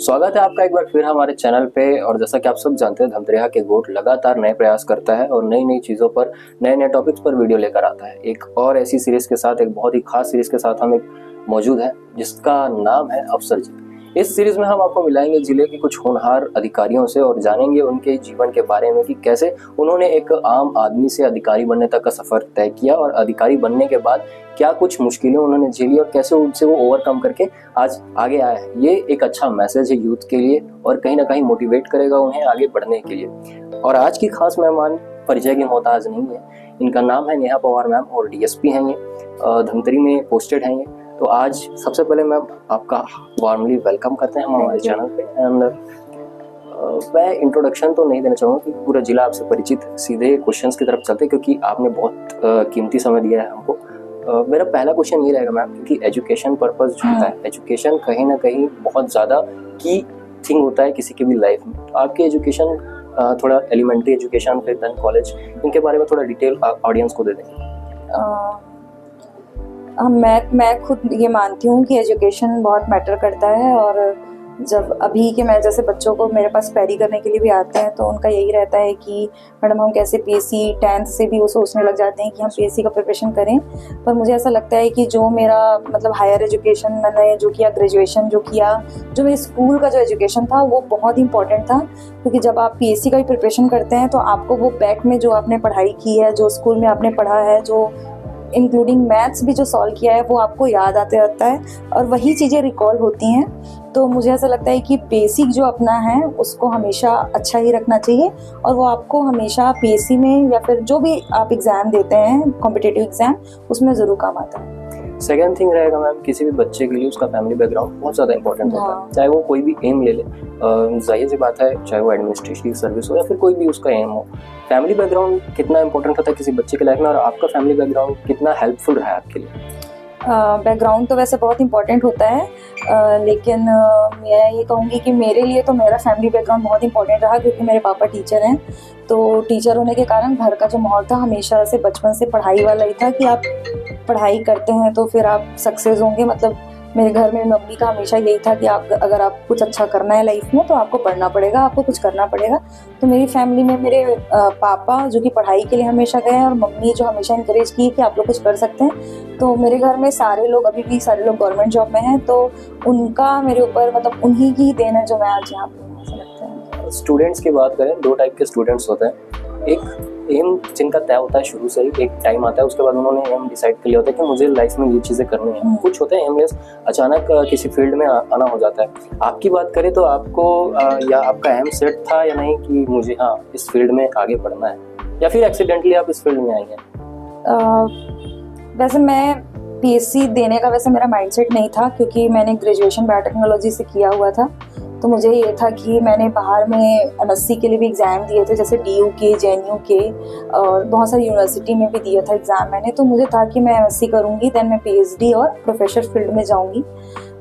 स्वागत है आपका एक बार फिर हमारे चैनल पे। और जैसा कि आप सब जानते हैं, धमतरिया के गोट लगातार नए प्रयास करता है और नई नई चीज़ों पर, नए नए टॉपिक्स पर वीडियो लेकर आता है। एक और ऐसी सीरीज़ के साथ, एक बहुत ही खास सीरीज़ के साथ हम एक मौजूद हैं जिसका नाम है अफसर जी। इस सीरीज़ में हम आपको मिलाएंगे जिले के कुछ होनहार अधिकारियों से और जानेंगे उनके जीवन के बारे में कि कैसे उन्होंने एक आम आदमी से अधिकारी बनने तक का सफ़र तय किया और अधिकारी बनने के बाद क्या कुछ मुश्किलें उन्होंने झेली और कैसे उनसे वो ओवरकम करके आज आगे आया है। ये एक अच्छा मैसेज है यूथ के लिए और कहीं ना कहीं मोटिवेट करेगा उन्हें आगे बढ़ने के लिए। और आज की खास मेहमान परिचय की मोहताज नहीं है। इनका नाम है नेहा पवार मैम और डीएसपी हैं ये, धमतरी में पोस्टेड हैं ये। तो आज सबसे पहले मैम आपका वार्मली वेलकम करते हैं हम हमारे चैनल पे। एंड मैं इंट्रोडक्शन तो नहीं देना चाहूँगा कि पूरा जिला आपसे परिचित, सीधे क्वेश्चंस की तरफ चलते क्योंकि आपने बहुत कीमती समय दिया है हमको। मेरा पहला क्वेश्चन ये रहेगा मैम, क्योंकि एजुकेशन पर्पस जो होता है, एजुकेशन कहीं ना कहीं बहुत ज़्यादा की थिंग होता है किसी की भी लाइफ में। तो आपकी एजुकेशन, थोड़ा एलिमेंट्री एजुकेशन फिर देन कॉलेज, इनके बारे में थोड़ा डिटेल ऑडियंस को दे दें। मैं खुद ये मानती हूँ कि एजुकेशन बहुत मैटर करता है। और जब अभी के मैं जैसे बच्चों को मेरे पास पैरी करने के लिए भी आते हैं तो उनका यही रहता है कि मैडम हम कैसे पीएससी 10th से भी वो सोचने लग जाते हैं कि हम पीएससी का प्रिपरेशन करें। पर मुझे ऐसा लगता है कि जो मेरा मतलब हायर एजुकेशन मैंने जो किया, ग्रेजुएशन जो किया, जो मेरे स्कूल का जो एजुकेशन था वो बहुत इंपॉर्टेंट था। क्योंकि जब आप पीएससी का भी प्रिपरेशन करते हैं तो आपको वो बैक में जो आपने पढ़ाई की है, जो स्कूल में आपने पढ़ा है, जो इंक्लूडिंग मैथ्स भी जो सॉल्व किया है, वो आपको याद आते रहता है और वही चीज़ें रिकॉल होती हैं। तो मुझे ऐसा लगता है कि बेसिक जो अपना है उसको हमेशा अच्छा ही रखना चाहिए और वो आपको हमेशा पीएससी में या फिर जो भी आप एग्ज़ाम देते हैं, कॉम्पिटिटिव एग्ज़ाम, उसमें ज़रूर काम आता है। सेकेंड थिंग रहेगा मैम, किसी भी बच्चे के लिए उसका फैमिली बैकग्राउंड बहुत ज़्यादा इंपॉर्टेंट होता है। चाहे वो कोई भी एम ले ले, जाहिर सी बात है, चाहे वो एडमिनिस्ट्रेटिव सर्विस हो या फिर कोई भी उसका एम हो, फैमिली बैकग्राउंड कितना इंपॉर्टेंट होता है किसी बच्चे के लाइफ में। और आपका फैमिली बैकग्राउंड कितना हेल्पफुल रहा है आपके लिए? बैकग्राउंड तो वैसे बहुत इंपॉर्टेंट होता है, लेकिन मैं ये कहूँगी कि मेरे लिए तो मेरा फैमिली बैकग्राउंड बहुत इंपॉर्टेंट रहा क्योंकि मेरे पापा टीचर हैं। तो टीचर होने के कारण घर का जो माहौल था हमेशा से बचपन से पढ़ाई वाला ही था कि आप पढ़ाई करते हैं तो फिर आप सक्सेस होंगे। मतलब मेरे घर में मम्मी का हमेशा यही था कि आप अगर आप कुछ अच्छा करना है लाइफ में तो आपको पढ़ना पड़ेगा, आपको कुछ करना पड़ेगा। तो मेरी फैमिली में मेरे पापा जो कि पढ़ाई के लिए हमेशा गए हैं और मम्मी जो हमेशा इंकरेज की कि आप लोग कुछ कर सकते हैं। तो मेरे घर में सारे लोग, अभी भी सारे लोग गवर्नमेंट जॉब में हैं, तो उनका मेरे ऊपर मतलब उन्हीं की देन है जो मैं आज यहाँ पे हूँ, ऐसा लगता है। स्टूडेंट्स की बात करें, दो टाइप के स्टूडेंट्स होते हैं। एक एम जिनका तय होता है शुरू से ही, एक टाइम आता है उसके बाद उन्होंने एम डिसाइड कर लिया होता है कि मुझे लाइफ में ये चीज़ें करनी है। कुछ होते हैं एमलेस, अचानक किसी फील्ड में आना हो जाता है। आपकी बात करें तो आपको या आपका एम सेट था या नहीं कि मुझे इस फील्ड में आगे बढ़ना है, या फिर एक्सीडेंटली आप इस फील्ड में आई हैं? वैसे मैं पीएससी देने का वैसे मेरा माइंडसेट नहीं था क्योंकि मैंने ग्रेजुएशन बायोटेक्नोलॉजी से किया हुआ था। तो मुझे ये था कि मैंने बाहर में एमएससी के लिए भी एग्ज़ाम दिए थे, जैसे डीयू के, जेएनयू के, और बहुत सारी यूनिवर्सिटी में भी दिया था एग्ज़ाम मैंने। तो मुझे था कि मैं एमएससी करूँगी, देन मैं पीएचडी और प्रोफेसर फील्ड में जाऊँगी।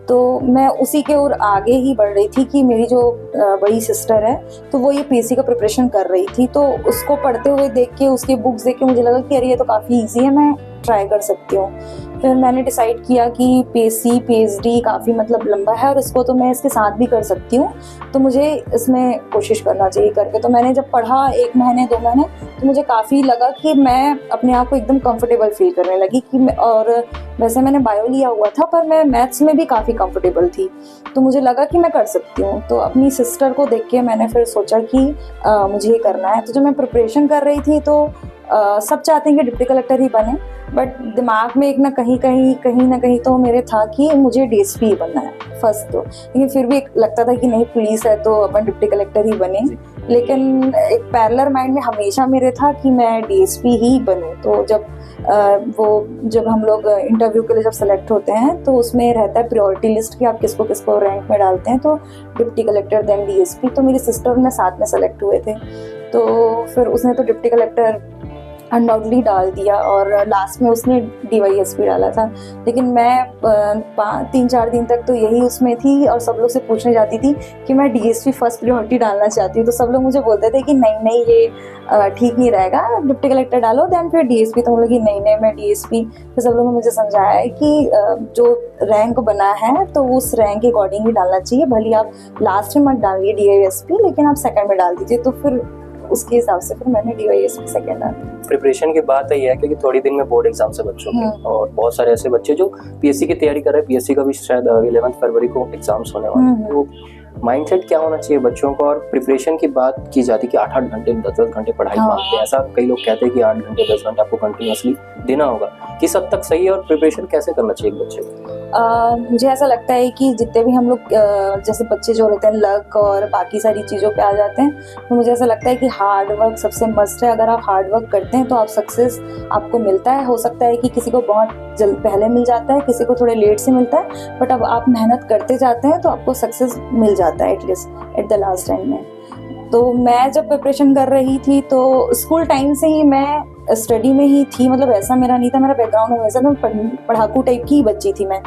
तो मैं उसी के और आगे ही बढ़ रही थी कि मेरी जो बड़ी सिस्टर है तो वो ये पीएससी का प्रिपरेशन कर रही थी। तो उसको पढ़ते हुए देख के, उसके बुक्स देख के मुझे लगा कि अरे ये तो काफ़ी ईजी है, मैं ट्राई कर सकती हूँ। फिर मैंने डिसाइड किया कि पीएससी पीएचडी काफ़ी मतलब लंबा है और इसको तो मैं इसके साथ भी कर सकती हूँ, तो मुझे इसमें कोशिश करना चाहिए करके। तो मैंने जब पढ़ा 1 महीने 2 महीने तो मुझे काफ़ी लगा कि मैं अपने आप को एकदम कंफर्टेबल फील करने लगी कि और वैसे मैंने बायो लिया हुआ था पर मैं मैथ्स में भी काफ़ी कंफर्टेबल थी। तो मुझे लगा कि मैं कर सकती हूँ। तो अपनी सिस्टर को देख के मैंने फिर सोचा कि मुझे ये करना है। तो जब मैं प्रिपरेशन कर रही थी तो सब चाहते हैं कि डिप्टी कलेक्टर ही बने, बट दिमाग में एक कहीं ना कहीं तो मेरे था कि मुझे डीएसपी ही बनना है फर्स्ट। तो लेकिन फिर भी एक लगता था कि नहीं, पुलिस है तो अपन डिप्टी कलेक्टर ही बने। लेकिन एक पैरेलल माइंड में हमेशा मेरे था कि मैं डीएसपी ही बनूं। तो जब हम लोग इंटरव्यू के लिए जब सेलेक्ट होते हैं तो उसमें रहता है प्रायोरिटी लिस्ट कि आप किसको किसको रैंक में डालते हैं। तो डिप्टी कलेक्टर देन डीएसपी, तो मेरी सिस्टर और मैं साथ में सेलेक्ट हुए थे। तो फिर उसने तो डिप्टी कलेक्टर अनडाउटली डाल दिया और लास्ट में उसने DYSP डाला था। लेकिन मैं 3-4 दिन तक तो यही उसमें थी और सब लोग से पूछने जाती थी कि मैं DSP फर्स्ट प्रायोरिटी डालना चाहती हूँ। तो सब लोग मुझे बोलते थे कि नहीं नहीं ये ठीक नहीं रहेगा, डिप्टी कलेक्टर डालो देन फिर DSP। तो हम लोग कि नहीं नहीं मैं DSP। फिर सब लोगों ने मुझे समझाया है कि जो रैंक बना है तो उस रैंक के अकॉर्डिंग ही डालना चाहिए, भले आप लास्ट में मत डालिए DYSP, लेकिन आप सेकंड में डाल दीजिए। तो फिर उसके हिसाब से फिर मैंने DYSP सेकंड डाला। प्रिपरेशन की बात है, है क्योंकि थोड़ी दिन में बोर्ड एग्जाम से बच्चों के, और बहुत सारे ऐसे बच्चे जो PSC की तैयारी कर रहे हैं, PSC का भी शायद 11 फरवरी को एग्जाम्स होने वाले हैं। तो माइंडसेट क्या होना चाहिए बच्चों का? और प्रिपरेशन की बात की जाती है कि 8-8 घंटे 10-10 घंटे पढ़ाई मांगते हैं, ऐसा कई लोग कहते हैं कि 8 घंटे 10 घंटे आपको कंटिन्यूअसली देना होगा। किस हद तक सही है और प्रिपरेशन कैसे करना चाहिए बच्चे को? मुझे ऐसा लगता है कि जितने भी हम लोग जैसे बच्चे जो रहते हैं लक और बाकी सारी चीज़ों पे आ जाते हैं, तो मुझे ऐसा लगता है कि हार्ड वर्क सबसे मस्ट है। अगर आप हार्ड वर्क करते हैं तो आप सक्सेस आपको मिलता है। हो सकता है कि किसी को बहुत जल्द पहले मिल जाता है, किसी को थोड़े लेट से मिलता है, बट अब आप मेहनत करते जाते हैं तो आपको सक्सेस मिल जाता है at least at the last time में। तो मैं जब प्रिपरेशन कर रही थी तो स्कूल टाइम से ही मैं स्टडी में ही थी, मतलब ऐसा मेरा नहीं था, मेरा बैकग्राउंड वैसा था, पढ़ाकू टाइप की बच्ची थी मैं।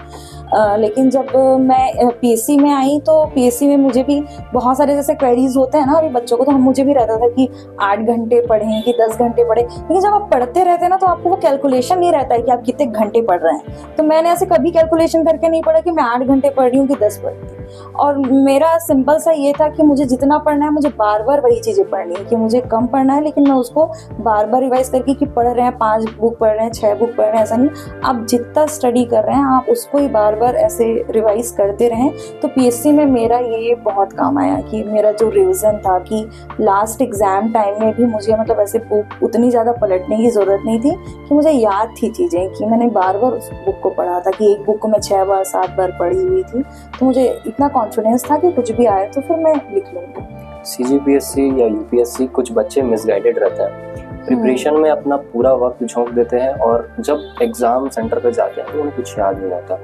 लेकिन जब मैं PSC में आई तो PSC में मुझे भी बहुत सारे जैसे क्वेरीज होते हैं ना अभी बच्चों को, तो मुझे भी रहता था कि 8 घंटे पढ़ें कि 10 घंटे पढ़ें। लेकिन जब आप पढ़ते रहते हैं ना तो आपको वो कैलकुलेशन नहीं रहता है कि आप कितने घंटे पढ़ रहे हैं। तो मैंने ऐसे कभी कैलकुलेशन करके नहीं पढ़ा कि मैं 8 घंटे पढ़ रही हूँ कि 10 पढ़ रही हूँ। और मेरा सिंपल सा ये था कि मुझे जितना पढ़ना है मुझे बार बार वही चीज़ें पढ़नी है, कि मुझे कम पढ़ना है लेकिन मैं उसको बार बार रिवाइज करके कि पढ़ रहे हैं 5 बुक पढ़ रहे हैं 6 बुक पढ़ रहे हैं, ऐसा नहीं। आप जितना स्टडी कर रहे हैं आप उसको ही बार बार ऐसे रिवाइज करते रहें। तो PSC में मेरा ये बहुत काम आया कि मेरा जो रिवीजन था कि लास्ट एग्जाम टाइम में भी मुझे मतलब ऐसे बुक उतनी ज़्यादा पलटने की ज़रूरत नहीं थी, कि मुझे याद थी चीज़ें, कि मैंने बार बार उस बुक को पढ़ा था, कि एक बुक को मैं 6 बार 7 बार पढ़ी हुई थी। तो मुझे इतना कॉन्फिडेंस था कि कुछ भी आए तो फिर मैं लिख लूँगी। CGPSC या UPSC कुछ बच्चे मिसगाइडेड रहते हैं, प्रिपरेशन में अपना पूरा वक्त झोंक देते हैं और जब एग्जाम सेंटर पे जाते हैं तो उन्हें कुछ याद नहीं रहता।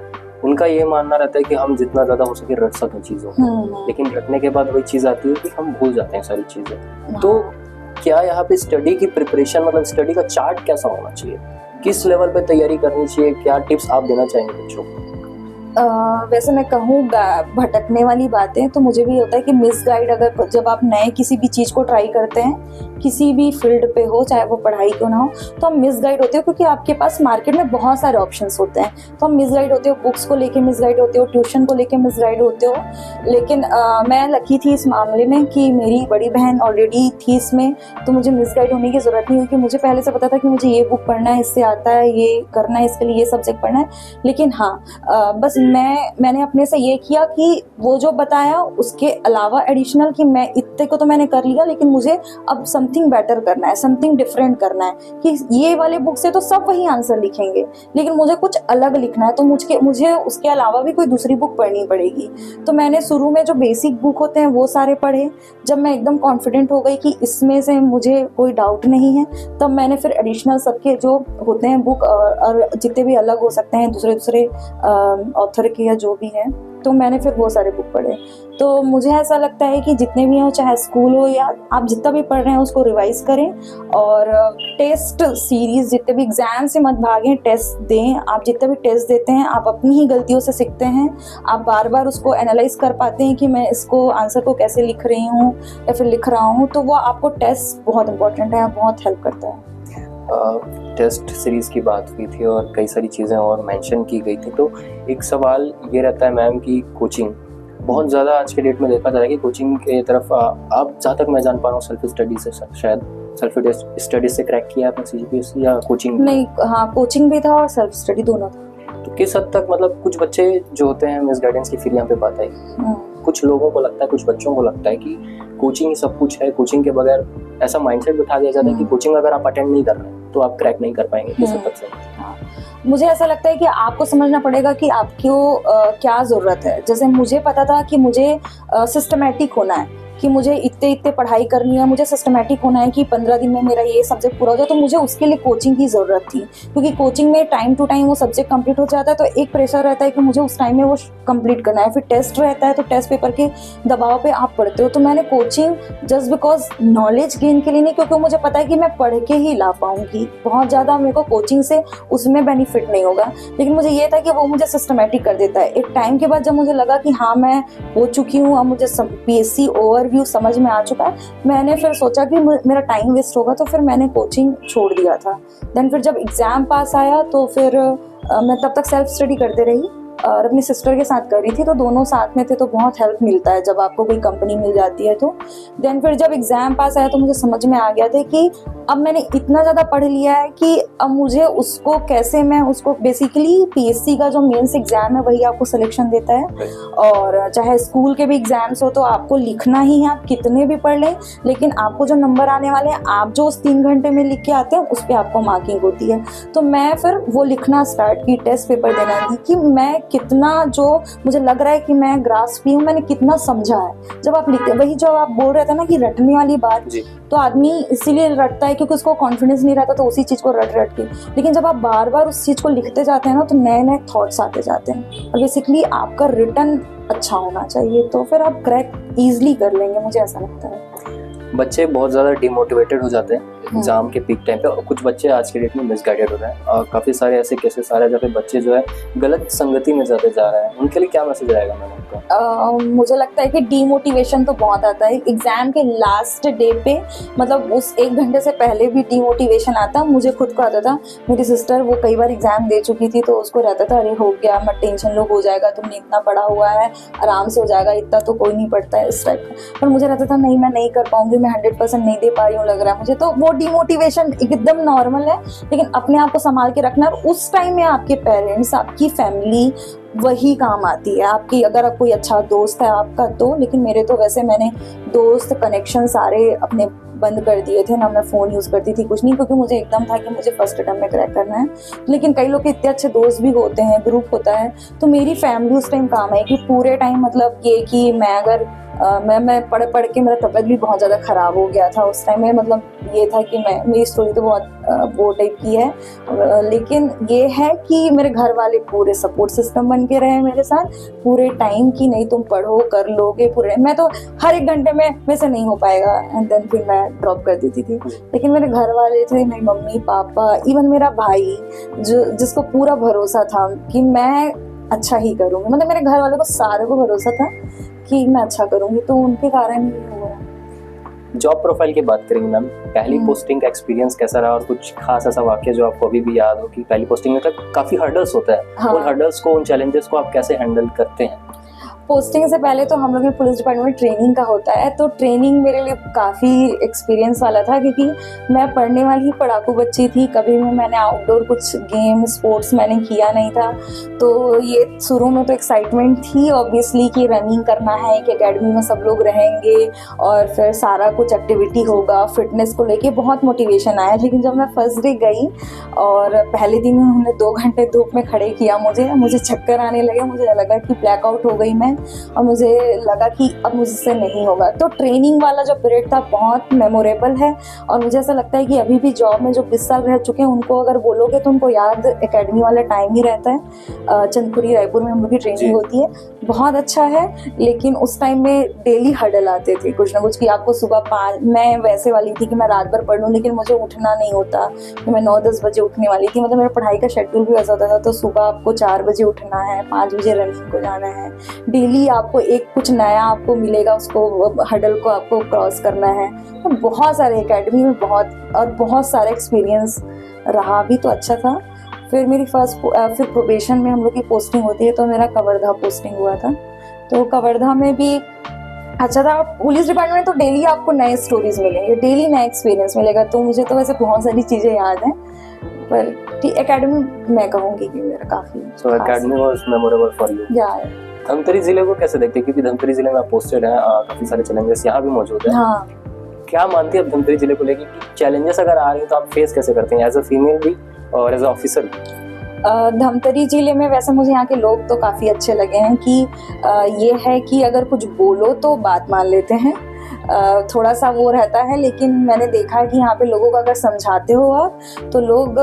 उनका ये मानना रहता है कि हम जितना ज़्यादा हो सके रट सकें चीज़ों को, लेकिन रटने के बाद वही चीज़ आती है कि हम भूल जाते हैं सारी चीज़ें। तो क्या यहाँ पे स्टडी की प्रिपरेशन, मतलब स्टडी का चार्ट कैसा होना चाहिए, किस लेवल पे तैयारी करनी चाहिए, क्या टिप्स आप देना चाहेंगे बच्चों को? वैसे मैं कहूँ भटकने वाली बातें तो मुझे भी होता है कि मिसगाइड, अगर जब आप नए किसी भी चीज़ को ट्राई करते हैं, किसी भी फील्ड पे हो, चाहे वो पढ़ाई क्यों ना हो, तो हम मिसगाइड होते हो क्योंकि आपके पास मार्केट में बहुत सारे ऑप्शंस होते हैं। तो हम मिसगाइड होते हो, बुक्स को लेके मिसगाइड होते हो, ट्यूशन को लेके मिसगाइड होते हो। लेकिन मैं लकी थी इस मामले में कि मेरी बड़ी बहन ऑलरेडी थी इसमें, तो मुझे मिसगाइड होने की ज़रूरत नहीं हुई, कि मुझे पहले से पता था कि मुझे ये बुक पढ़ना है, इससे आता है, ये करना है, इसके लिए ये सब्जेक्ट पढ़ना है। लेकिन हाँ, बस मैंने अपने से ये किया कि वो जो बताया उसके अलावा एडिशनल, कि मैं इतने को तो मैंने कर लिया, लेकिन मुझे अब समथिंग बेटर करना है, समथिंग डिफरेंट करना है, कि ये वाले बुक से तो सब वही आंसर लिखेंगे लेकिन मुझे कुछ अलग लिखना है, तो मुझे उसके अलावा भी कोई दूसरी बुक पढ़नी पड़ेगी। तो मैंने शुरू में जो बेसिक बुक होते हैं वो सारे पढ़े। जब मैं एकदम कॉन्फिडेंट हो गई कि इसमें से मुझे कोई डाउट नहीं है, तब मैंने फिर एडिशनल सबके जो होते हैं बुक और जितने भी अलग हो सकते हैं दूसरे ऑथर के या जो भी है, तो मैंने फिर वो सारे बुक पढ़े। तो मुझे ऐसा लगता है कि जितने भी हो, चाहे स्कूल हो या आप जितना भी पढ़ रहे हैं उसको रिवाइज करें, और टेस्ट सीरीज जितने भी एग्जाम से मत भागें, टेस्ट दें। आप जितने भी टेस्ट देते हैं आप अपनी ही गलतियों से सीखते हैं, आप बार बार उसको एनालाइज कर पाते हैं कि मैं इसको आंसर को कैसे लिख रही हूँ या फिर लिख रहा हूँ। तो वो आपको टेस्ट बहुत इंपॉर्टेंट है, बहुत हेल्प करता है। टेस्ट सीरीज की बात हुई थी और कई सारी चीज़ें और मेंशन की गई थी, तो एक सवाल ये रहता है मैम की कोचिंग बहुत ज़्यादा आज के डेट में देखा जा रहा है कि कोचिंग के तरफ आप, जहाँ तक मैं जान पा रहा हूँ, सेल्फ स्टडी से, शायद सेल्फ स्टडी से क्रैक किया आपने CGPSC या कोचिंग? नहीं, हाँ, कोचिंग भी था और सेल्फ स्टडी दोनों था। तो किस हद तक, मतलब कुछ बच्चे जो होते हैं मिस गाइडेंस की, फिर यहाँ पे बात आई, कुछ लोगों को लगता है, कुछ बच्चों को लगता है कि कोचिंग ही सब कुछ है, कोचिंग के बगैर ऐसा माइंडसेट बिठा दिया जाता है कि कोचिंग अगर आप अटेंड नहीं कर रहे हैं तो आप क्रैक नहीं कर पाएंगे। किस हद तक से? मुझे ऐसा लगता है कि आपको समझना पड़ेगा कि आपको क्या ज़रूरत है। जैसे मुझे पता था कि मुझे सिस्टमेटिक होना है, कि मुझे इतने इतने पढ़ाई करनी है, मुझे सिस्टमेटिक होना है कि 15 दिन में मेरा ये सब्जेक्ट पूरा हो जाए, तो मुझे उसके लिए कोचिंग की ज़रूरत थी, क्योंकि कोचिंग में टाइम टू टाइम वो सब्जेक्ट कंप्लीट हो जाता है, तो एक प्रेशर रहता है कि मुझे उस टाइम में वो कंप्लीट करना है। फिर टेस्ट रहता है, तो टेस्ट पेपर के दबाव पे आप पढ़ते हो। तो मैंने coaching just because knowledge gain के लिए नहीं, क्योंकि मुझे पता है कि मैं पढ़ के ही ला पाऊंगी, बहुत ज़्यादा मेरे को कोचिंग से उसमें बेनिफिट नहीं होगा। लेकिन मुझे ये था कि वो मुझे सिस्टमेटिक कर देता है। एक टाइम के बाद जब मुझे लगा कि हाँ मैं हो चुकी हूँ, अब मुझे PSC ओवरव्यू समझ में आ चुका है, मैंने फिर सोचा कि मेरा टाइम वेस्ट होगा, तो फिर मैंने कोचिंग छोड़ दिया था। देन फिर जब एग्ज़ाम पास आया तो फिर मैं तब तक सेल्फ स्टडी करते रही और अपनी सिस्टर के साथ कर रही थी, तो दोनों साथ में थे, तो बहुत हेल्प मिलता है जब आपको कोई कंपनी मिल जाती है तो। देन फिर जब एग्ज़ाम पास आया तो मुझे समझ में आ गया था कि अब मैंने इतना ज़्यादा पढ़ लिया है कि अब मुझे उसको कैसे मैं उसको बेसिकली PSC का जो मेंस एग्ज़ाम है वही आपको सिलेक्शन देता है, और चाहे स्कूल के भी एग्ज़ाम्स हो तो आपको लिखना ही है, आप कितने भी पढ़ लें, लेकिन आपको जो नंबर आने वाले हैं आप जो उस 3 घंटे में लिख के आते हैं उस पर आपको मार्किंग होती है। तो मैं फिर वो लिखना स्टार्ट की, टेस्ट पेपर देना थी कि मैं कितना जो मुझे लग रहा है कि मैं ग्रास्प की हूँ, मैंने कितना समझा है। जब आप लिखते, वही जो आप बोल रहे थे ना कि रटने वाली बात, तो आदमी इसीलिए रटता है क्योंकि उसको कॉन्फिडेंस नहीं रहता, तो उसी चीज़ को रट रट के। लेकिन जब आप बार बार उस चीज़ को लिखते जाते हैं ना, तो नए नए थॉट्स आते जाते हैं, और बेसिकली आपका रिटर्न अच्छा होना चाहिए, तो फिर आप क्रैक ईजिली कर लेंगे, मुझे ऐसा लगता है। बच्चे बहुत ज़्यादा डिमोटिवेटेड हो जाते हैं एग्जाम के पीक टाइम पे, और कुछ बच्चे आज के डेट में मिसगाइडेड हो रहे हैं, और काफ़ी सारे ऐसे केसेस आ रहे हैं जहाँ पे बच्चे जो है गलत संगति में जाते जा रहे हैं। उनके लिए क्या मैसेज रहेगा मैम आपका? मुझे लगता है कि डीमोटिवेशन तो बहुत आता है एग्जाम के लास्ट डे पे, मतलब उस 1 घंटे से पहले भी डीमोटिवेशन आता। मुझे खुद को आता था, मेरी सिस्टर वो कई बार एग्जाम दे चुकी थी, तो उसको रहता था अरे हो गया, मत टेंशन लो, हो जाएगा, तुमने इतना पढ़ा हुआ है, आराम से हो जाएगा, इतना तो कोई नहीं पढ़ता है, इस टाइप का। पर मुझे रहता था नहीं, मैं नहीं कर पाऊंगी, मैं 100% नहीं दे पा रही हूँ लग रहा है मुझे। तो वो डीमोटिवेशन एकदम नॉर्मल है, लेकिन अपने आप को संभाल के रखना। और उस टाइम में आपके पेरेंट्स, आपकी फैमिली वही काम आती है आपकी, अगर कोई अच्छा दोस्त है आपका तो। लेकिन मेरे तो वैसे मैंने दोस्त कनेक्शन सारे अपने बंद कर दिए थे ना, मैं फ़ोन यूज़ करती थी, कुछ नहीं, क्योंकि मुझे एकदम था कि मुझे फर्स्ट अटेम्प्ट में क्रैक करना है। लेकिन कई लोग के इतने अच्छे दोस्त भी होते हैं, ग्रुप होता है। तो मेरी फैमिली उस टाइम काम है कि पूरे टाइम मतलब ये कि मैं अगर मैं पढ़ पढ़ के मेरा तबीयत भी बहुत ज़्यादा ख़राब हो गया था उस टाइम में। मतलब ये था कि मेरी स्टोरी तो बहुत वो टाइप की है, लेकिन ये है कि मेरे घर वाले पूरे सपोर्ट सिस्टम बन के रहे मेरे साथ पूरे टाइम की, नहीं तुम पढ़ो, कर लोगे पूरे। मैं तो हर 1 घंटे में से नहीं हो पाएगा, एंड देन फिर मैं ड्रॉप कर देती थी। लेकिन मेरे घर वाले थे, मेरी मम्मी पापा, इवन मेरा भाई, जिसको पूरा भरोसा था कि मैं अच्छा ही करूँगी, मतलब मेरे घर वालों को सारे को भरोसा था कि मैं अच्छा करूँगी, तो उनके कारण ही हुआ। जॉब प्रोफाइल की बात करेंगे मैम, पहली पोस्टिंग का एक्सपीरियंस कैसा रहा, और कुछ खास ऐसा वाक्य जो आपको अभी भी याद हो कि पहली पोस्टिंग में तक काफ़ी हर्डल्स होता है, हाँ। उन हर्डल्स को, उन चैलेंजेस को आप कैसे हैंडल करते हैं? पोस्टिंग से पहले तो हम लोग में पुलिस डिपार्टमेंट में ट्रेनिंग का होता है, तो ट्रेनिंग मेरे लिए काफ़ी एक्सपीरियंस वाला था, क्योंकि मैं पढ़ने वाली ही पढ़ाकू बच्ची थी। कभी भी मैंने आउटडोर कुछ गेम स्पोर्ट्स मैंने किया नहीं था, तो ये शुरू में तो एक्साइटमेंट थी ऑब्वियसली कि रनिंग करना है, एक एकेडमी में सब लोग रहेंगे और फिर सारा कुछ एक्टिविटी होगा, फिटनेस को लेके बहुत मोटिवेशन आया। लेकिन जब मैं फर्स्ट डे गई और पहले दिन उन्होंने 2 घंटे धूप में खड़े किया, मुझे चक्कर आने लगे, मुझे लगा कि ब्लैकआउट हो गई मैं, और मुझे लगा कि अब मुझसे नहीं होगा। तो ट्रेनिंग वाला जो पीरियड था बहुत मेमोरेबल है, और मुझे ऐसा लगता है कि अभी भी जॉब में जो 20 साल रह चुके हैं उनको अगर बोलोगे तो उनको याद एकेडमी वाला टाइम ही रहता है। चंदपुरी रायपुर में हम लोग की ट्रेनिंग होती है, बहुत अच्छा है। लेकिन उस टाइम में डेली हर्डल आते थे कुछ ना कुछ, कि आपको सुबह 5, मैं वैसे वाली थी कि मैं रात भर पढ़ लूँ, लेकिन मुझे उठना नहीं होता, कि मैं 9-10 बजे उठने वाली थी। मतलब मेरा पढ़ाई का शेड्यूल भी वैसा होता था, तो सुबह आपको 4 बजे उठना है, 5 बजे रनिंग को जाना है, डेली आपको एक कुछ नया आपको मिलेगा, उसको हर्डल को आपको क्रॉस करना है। तो बहुत सारे एकेडमी में बहुत सारे एक्सपीरियंस रहा भी, तो अच्छा था। फिर मेरी फिर प्रोबेशन में हम लोग की पोस्टिंग होती है, तो मेरा कवर्धा पोस्टिंग हुआ था। तो कवर्धा में भी अच्छा था। पुलिस डिपार्टमेंट में तो डेली आपको नए स्टोरीज मिलेंगे, डेली नया एक्सपीरियंस मिलेगा। तो मुझे तो वैसे बहुत सारी चीज़ें याद हैं, पर एकेडमी मैं कहूँगी कि मेरा काफ़ी academy was memorable for you. Dhamtari जिले को कैसे देखते हैं, क्योंकि धमतरी जिले में आप पोस्टेड हैं, काफी सारे चैलेंजेस यहाँ भी मौजूद हैं। हाँ। क्या मानती है आप धमतरी जिले को लेकर कि चैलेंजेस अगर आ रहे हैं तो आप फेस कैसे करते हैं, एज अ फीमेल भी और एज अ ऑफिसर भी? धमतरी जिले में वैसे मुझे यहाँ के लोग तो काफ़ी अच्छे लगे हैं, कि ये है कि अगर कुछ बोलो तो बात मान लेते हैं, थोड़ा सा वो रहता है, लेकिन मैंने देखा है कि यहाँ पे लोगों को अगर समझाते हो आप तो लोग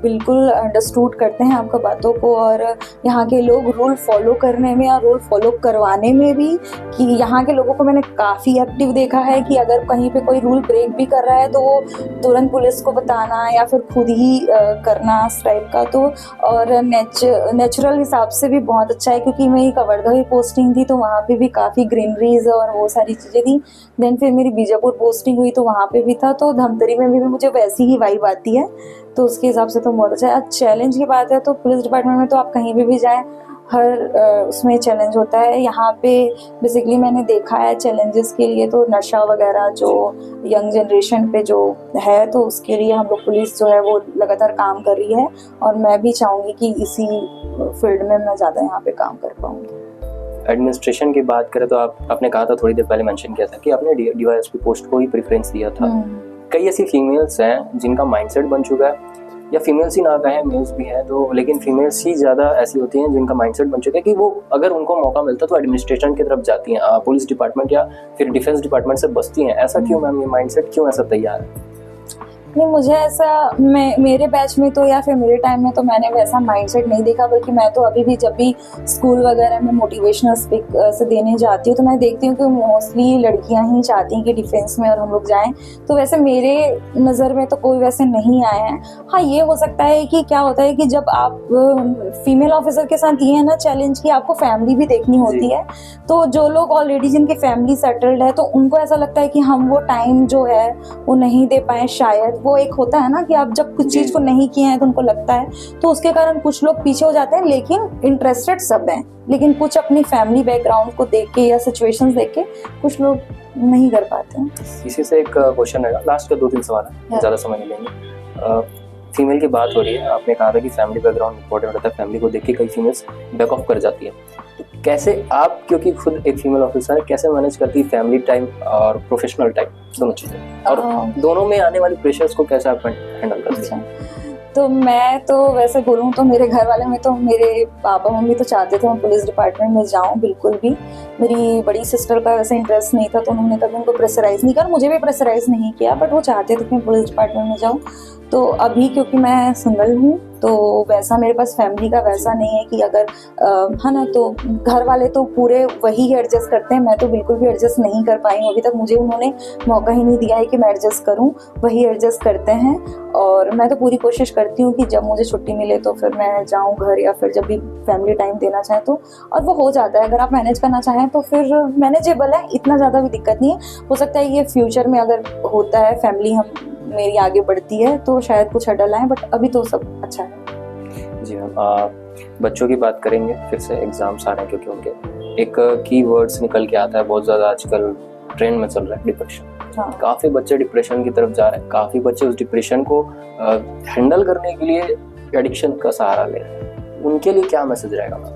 बिल्कुल अंडरस्टूड करते हैं आपका बातों को, और यहाँ के लोग रूल फॉलो करने में और रूल फॉलो करवाने में भी, कि यहाँ के लोगों को मैंने काफ़ी एक्टिव देखा है कि अगर कहीं पे कोई रूल ब्रेक भी कर रहा है तो वो तुरंत पुलिस को बताना या फिर खुद ही करना इस टाइप का। तो और नेचुरल हिसाब से भी बहुत अच्छा है, क्योंकि मेरी कवर्धा भी पोस्टिंग थी तो वहाँ पे भी काफ़ी ग्रीनरीज और वो सारी चीज़ें थी। देन फिर मेरी बीजापुर पोस्टिंग हुई तो वहाँ पे भी था, तो धमतरी में भी मुझे वैसी ही वाइब आती है, तो उसके हिसाब से तो बहुत अच्छा है। चैलेंज की बात है तो पुलिस डिपार्टमेंट में तो आप कहीं भी जाएँ हर उसमें चैलेंज होता है। यहाँ पे बेसिकली मैंने देखा है चैलेंजेस के लिए तो नशा वगैरह जो यंग जनरेशन पे जो है, तो उसके लिए हम लोग पुलिस जो है वो लगातार काम कर रही है, और मैं भी चाहूँगी कि इसी फील्ड में मैं ज़्यादा यहाँ पे काम कर पाऊँगी। एडमिनिस्ट्रेशन की बात करें तो आपने कहा था, थोड़ी देर पहले मेंशन किया था कि आपने डीवाईएसपी पोस्ट को ही प्रेफरेंस दिया था। कई ऐसी फीमेल्स हैं जिनका माइंडसेट बन चुका है, या फीमेल्स ही ना कहें, मेल्स भी हैं, तो लेकिन फीमेल्स ही ज़्यादा ऐसी होती हैं जिनका माइंडसेट बन चुका है कि वो अगर उनको मौका मिलता तो एडमिनिस्ट्रेशन की तरफ जाती हैं, पुलिस डिपार्टमेंट या फिर डिफेंस डिपार्टमेंट से बचती हैं। ऐसा क्यों मैम, ये माइंडसेट क्यों ऐसा तैयार है? नहीं, मुझे ऐसा मेरे बैच में तो या फिर मेरे टाइम में तो मैंने वैसा माइंडसेट नहीं देखा, बल्कि मैं तो अभी भी जब भी स्कूल वगैरह में मोटिवेशनल स्पीक से देने जाती हूँ तो मैं देखती हूँ कि मोस्टली लड़कियाँ ही चाहती हैं कि डिफेंस में और हम लोग जाएं। तो वैसे मेरे नज़र में तो कोई वैसे नहीं आए हैं। हाँ, ये हो सकता है कि क्या होता है कि जब आप फीमेल ऑफिसर के साथ ये है ना चैलेंज कि आपको फैमिली भी देखनी होती है, तो जो लोग ऑलरेडी जिनकी फैमिली सेटल्ड है तो उनको ऐसा लगता है कि हम वो टाइम जो है वो नहीं दे पाए शायद। वो एक होता है ना कि आप जब कुछ चीज़ को नहीं किए हैं तो उनको लगता है, तो उसके कारण कुछ लोग पीछे हो जाते हैं। लेकिन इंटरेस्टेड सब हैं, लेकिन कुछ अपनी फैमिली बैकग्राउंड को देख के या सिचुएशंस देख के कुछ लोग नहीं कर पाते हैं। इसी से एक क्वेश्चन रहेगा, लास्ट का 2-3 सवाल है, ज़्यादा समय नहीं लेंगे। फीमेल की बात हो रही है, आपने कहा था कि फैमिली बैकग्राउंड इंपॉर्टेंट रहता है, फैमिली को देख के कई फीमेल्स बैक ऑफ कर जाती है। तो कैसे आप, क्योंकि खुद एक फीमेल ऑफिसर है, कैसे मैनेज करती है फैमिली टाइम और प्रोफेशनल टाइम दोनों चीज़ें, और दोनों में आने वाली प्रेशर्स को कैसे आप हैंडल करती हैं? तो मैं तो वैसे बोलूँ तो मेरे घर वाले में तो मेरे पापा मम्मी तो चाहते थे मैं पुलिस डिपार्टमेंट में जाऊँ, बिल्कुल भी। मेरी बड़ी सिस्टर का वैसे इंटरेस्ट नहीं था तो उन्होंने कभी उनको प्रेशराइज नहीं किया, मुझे भी प्रेशराइज नहीं किया, बट वो चाहते थे कि मैं पुलिस डिपार्टमेंट में जाऊँ। तो अभी क्योंकि मैं सिंगल हूँ तो वैसा मेरे पास फैमिली का वैसा नहीं है कि अगर है ना, तो घर वाले तो पूरे वही एडजस्ट करते हैं, मैं तो बिल्कुल भी एडजस्ट नहीं कर पाई हूँ अभी तक। मुझे उन्होंने मौका ही नहीं दिया है कि मैं एडजस्ट करूँ, वही एडजस्ट करते हैं। और मैं तो पूरी कोशिश करती हूँ कि जब मुझे छुट्टी मिले तो फिर मैं जाऊँ घर, या फिर जब भी फैमिली टाइम देना चाहें तो, और वो हो जाता है। अगर आप मैनेज करना चाहें तो फिर मैनेजेबल है, इतना ज़्यादा भी दिक्कत नहीं है। हो सकता है ये फ्यूचर में अगर होता है, फैमिली हम मेरी आगे बढ़ती है तो शायद कुछ हर्डल आए, बट अभी तो सब अच्छा है। जी मैम, बच्चों की बात करेंगे, फिर से एग्जाम्स आ रहे हैं, क्योंकि उनके एक की वर्ड्स निकल के आता है बहुत ज़्यादा आजकल ट्रेंड में चल रहा है, डिप्रेशन। हाँ। काफ़ी बच्चे डिप्रेशन की तरफ जा रहे हैं, काफ़ी बच्चे उस डिप्रेशन को हैंडल करने के लिए एडिक्शन का सहारा ले रहे हैं। उनके लिए क्या मैसेज रहेगा मैम?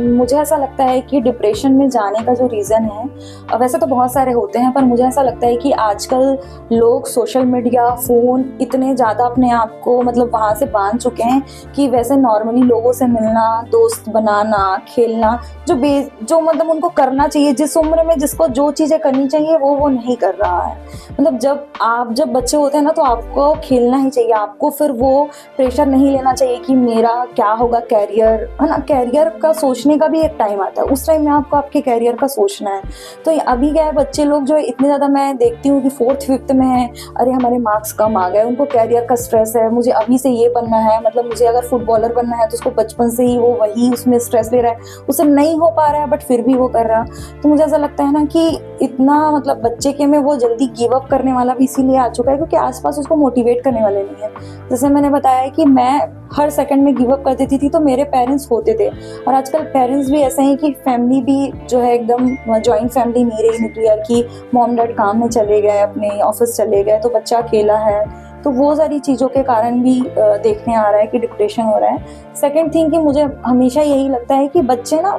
मुझे ऐसा लगता है कि डिप्रेशन में जाने का जो रीज़न है, वैसे तो बहुत सारे होते हैं, पर मुझे ऐसा लगता है कि आजकल लोग सोशल मीडिया, फ़ोन इतने ज़्यादा अपने आप को मतलब वहाँ से बांध चुके हैं कि वैसे नॉर्मली लोगों से मिलना, दोस्त बनाना, खेलना, जो मतलब उनको करना चाहिए जिस उम्र में जिसको जो चीज़ें करनी चाहिए वो नहीं कर रहा है। मतलब जब बच्चे होते हैं ना तो आपको खेलना ही चाहिए, आपको फिर वो प्रेशर नहीं लेना चाहिए कि मेरा क्या होगा, कैरियर है ना, कैरियर का सोचने का भी एक टाइम आता है, उस टाइम में आपको आपके कैरियर का सोचना है। तो अभी क्या है, बच्चे लोग जो इतने ज़्यादा मैं देखती हूँ कि 4th 5th में है, अरे हमारे मार्क्स कम आ गए, उनको कैरियर का स्ट्रेस है, मुझे अभी से ये बनना है, मतलब मुझे अगर फुटबॉलर बनना है तो उसको बचपन से ही वो वही उसमें स्ट्रेस ले रहा है, उसे नहीं हो पा रहा है बट फिर भी वो कर रहा। तो मुझे ऐसा लगता है ना कि इतना मतलब बच्चे के में वो जल्दी गिव अप करने वाला भी इसीलिए आ चुका है क्योंकि आसपास उसको मोटिवेट करने वाले नहीं है। जैसे मैंने बताया कि मैं हर सेकंड में गिव अप कर देती थी तो मेरे पेरेंट्स होते थे, और आजकल पेरेंट्स भी ऐसे हैं कि फैमिली भी जो है एकदम जॉइंट फैमिली नहीं रही न्यूक्लियर की, मॉम डैड काम में चले गए, अपने ऑफिस चले गए, तो बच्चा अकेला है तो वो सारी चीज़ों के कारण भी देखने आ रहा है कि डिप्रेशन हो रहा है। सेकेंड थिंग कि मुझे हमेशा यही लगता है कि बच्चे ना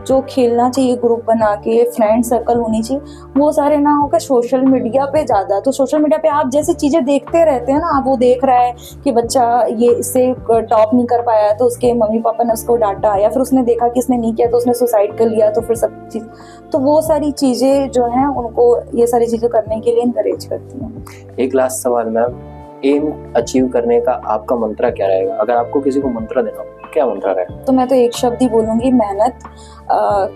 जो खेलना चाहिए ग्रुप बना के, फ्रेंड सर्कल होनी चाहिए, वो सारे ना होकर सोशल मीडिया पे ज़्यादा। तो सोशल मीडिया पे आप जैसी चीज़ें देखते रहते हैं ना, आप वो देख रहा है कि बच्चा ये इससे टॉप नहीं कर पाया तो उसके मम्मी पापा ने उसको डांटा, या फिर उसने देखा कि इसने नहीं किया तो उसने सुसाइड कर लिया, तो फिर सब चीज़, तो वो सारी चीज़ें जो हैं उनको ये सारी चीज़ें करने के लिए इनकरेज करती हैं। एक लास्ट सवाल मैम, एम अचीव करने का आपका मंत्रा क्या रहेगा? अगर आपको किसी को मंत्रा देना हो, क्या मंत्रा रहेगा? तो मैं तो एक शब्द ही बोलूँगी, मेहनत।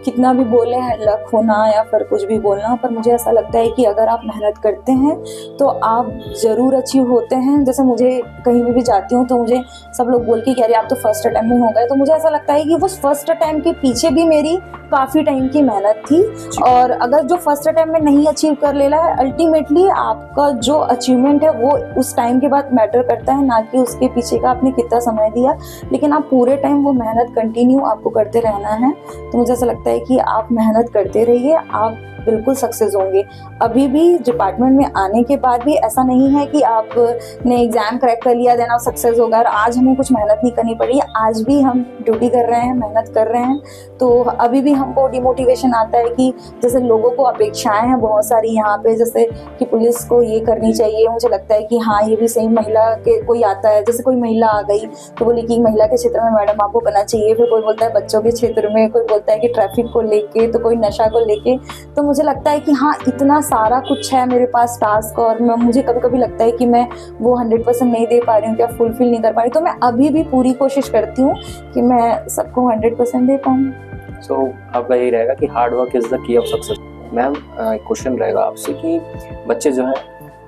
कितना भी बोले लक होना या फिर कुछ भी बोलना, पर मुझे ऐसा लगता है कि अगर आप मेहनत करते हैं तो आप ज़रूर अचीव होते हैं। जैसे मुझे कहीं भी जाती हूँ तो मुझे सब लोग बोल के कह रहे आप तो फर्स्ट अटैम्प्ट में हो गए, तो मुझे ऐसा लगता है कि वो फर्स्ट अटैम्प्ट के पीछे भी मेरी काफ़ी टाइम की मेहनत थी। और अगर जो फर्स्ट अटैम्प्ट में नहीं अचीव कर ले रहा है, अल्टीमेटली आपका जो अचीवमेंट है वो उस टाइम के बाद मैटर करता है, ना कि उसके पीछे का आपने कितना समय दिया। लेकिन आप पूरे टाइम वो मेहनत कंटिन्यू आपको करते रहना है। तो मुझे ऐसा लगता है कि आप मेहनत करते रहिए, आप बिल्कुल सक्सेस होंगे। अभी भी डिपार्टमेंट में आने के बाद भी ऐसा नहीं है कि आपने एग्ज़ाम क्रैक कर लिया देन आप सक्सेस हो गए और आज हमें कुछ मेहनत नहीं करनी पड़ी। आज भी हम ड्यूटी कर रहे हैं, मेहनत कर रहे हैं, तो अभी भी हमको डिमोटिवेशन आता है कि जैसे लोगों को अपेक्षाएं हैं बहुत सारी यहाँ पे, जैसे कि पुलिस को ये करनी चाहिए। मुझे लगता है कि हाँ ये भी सही, महिला के कोई आता है, जैसे कोई महिला आ गई तो बोली कि महिला के क्षेत्र में मैडम आपको करना चाहिए, फिर कोई बोलता है बच्चों के क्षेत्र में, कोई बोलता है कि ट्रैफिक को लेके, तो कोई नशा को लेके। तो मुझे लगता है कि हाँ इतना सारा कुछ है मेरे पास टास्क, और मुझे कभी कभी लगता है कि मैं वो 100% नहीं दे पा रही हूँ, क्या फुलफिल नहीं कर पा रही। तो मैं अभी भी पूरी कोशिश करती हूँ कि मैं सबको 100% दे पाऊँ। सो आपका यही रहेगा कि hard work is the key of success. Ma'am एक क्वेश्चन रहेगा आपसे कि बच्चे जो हैं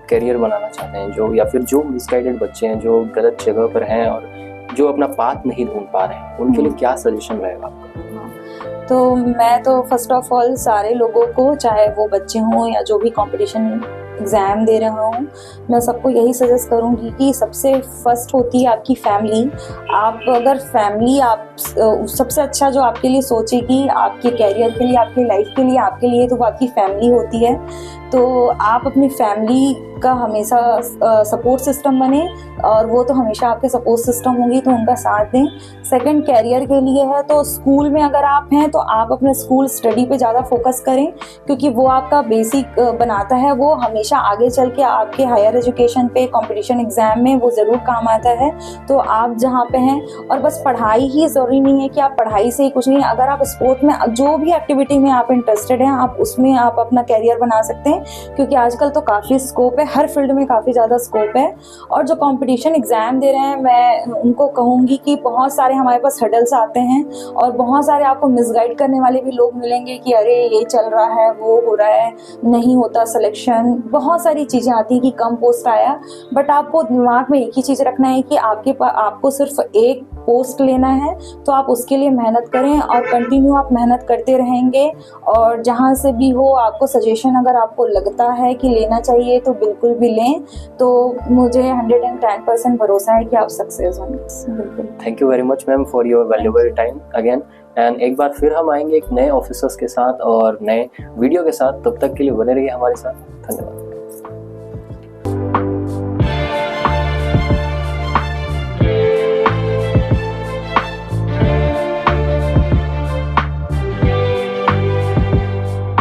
करियर बनाना चाहते हैं, जो या फिर जो मिसगाइडेड बच्चे हैं, जो गलत जगह पर हैं और जो अपना पाथ नहीं ढूंढ पा रहे हैं, उनके लिए क्या सजेशन रहेगा आपका? तो मैं तो फर्स्ट ऑफ ऑल सारे लोगों को, चाहे वो बच्चे हों या जो भी कंपटीशन एग्ज़ाम दे रहे हों, मैं सबको यही सजेस्ट करूँगी कि सबसे फर्स्ट होती है आपकी फैमिली। आप अगर फैमिली आप सबसे अच्छा जो आपके लिए सोचेगी, आपके कैरियर के लिए, आपकी लाइफ के लिए, आपके लिए, तो वो आपकी फैमिली होती है। तो आप अपनी फैमिली का हमेशा सपोर्ट सिस्टम बने, और वो तो हमेशा आपके सपोर्ट सिस्टम होंगी, तो उनका साथ दें। सेकंड कैरियर के लिए है तो स्कूल में अगर आप हैं तो आप अपने स्कूल स्टडी पे ज़्यादा फोकस करें, क्योंकि वो आपका बेसिक बनाता है, वो हमेशा आगे चल के आपके हायर एजुकेशन पे, कंपटीशन एग्जाम में वो ज़रूर काम आता है। तो आप जहाँ पे हैं, और बस पढ़ाई ही ज़रूरी नहीं है कि आप पढ़ाई से ही कुछ नहीं, अगर आप स्पोर्ट में जो भी एक्टिविटी में आप इंटरेस्टेड हैं, आप उसमें आप अपना कैरियर बना सकते हैं, क्योंकि आजकल तो काफ़ी स्कोप है, हर फील्ड में काफ़ी ज़्यादा स्कोप है। और जो कंपटीशन एग्ज़ाम दे रहे हैं, मैं उनको कहूँगी कि बहुत सारे हमारे पास हर्डल्स आते हैं, और बहुत सारे आपको मिसगाइड करने वाले भी लोग मिलेंगे कि अरे ये चल रहा है, वो हो रहा है, नहीं होता सिलेक्शन, बहुत सारी चीज़ें आती हैं कि कम पोस्ट आया। बट आपको दिमाग में एक ही चीज़ रखना है कि आपको सिर्फ एक पोस्ट लेना है, तो आप उसके लिए मेहनत करें और कंटिन्यू आप मेहनत करते रहेंगे। और जहाँ से भी हो आपको सजेशन अगर आपको लगता है कि लेना चाहिए तो बिल्कुल भी लें। तो मुझे 110% भरोसा है कि आप सक्सेस होंगे। बिल्कुल। Thank you very much ma'am for your valuable time again. And एक बार फिर हम आएंगे एक नए ऑफिसर्स के साथ और नए वीडियो के साथ। तब तक के लिए बने रहिए हमारे साथ। धन्यवाद।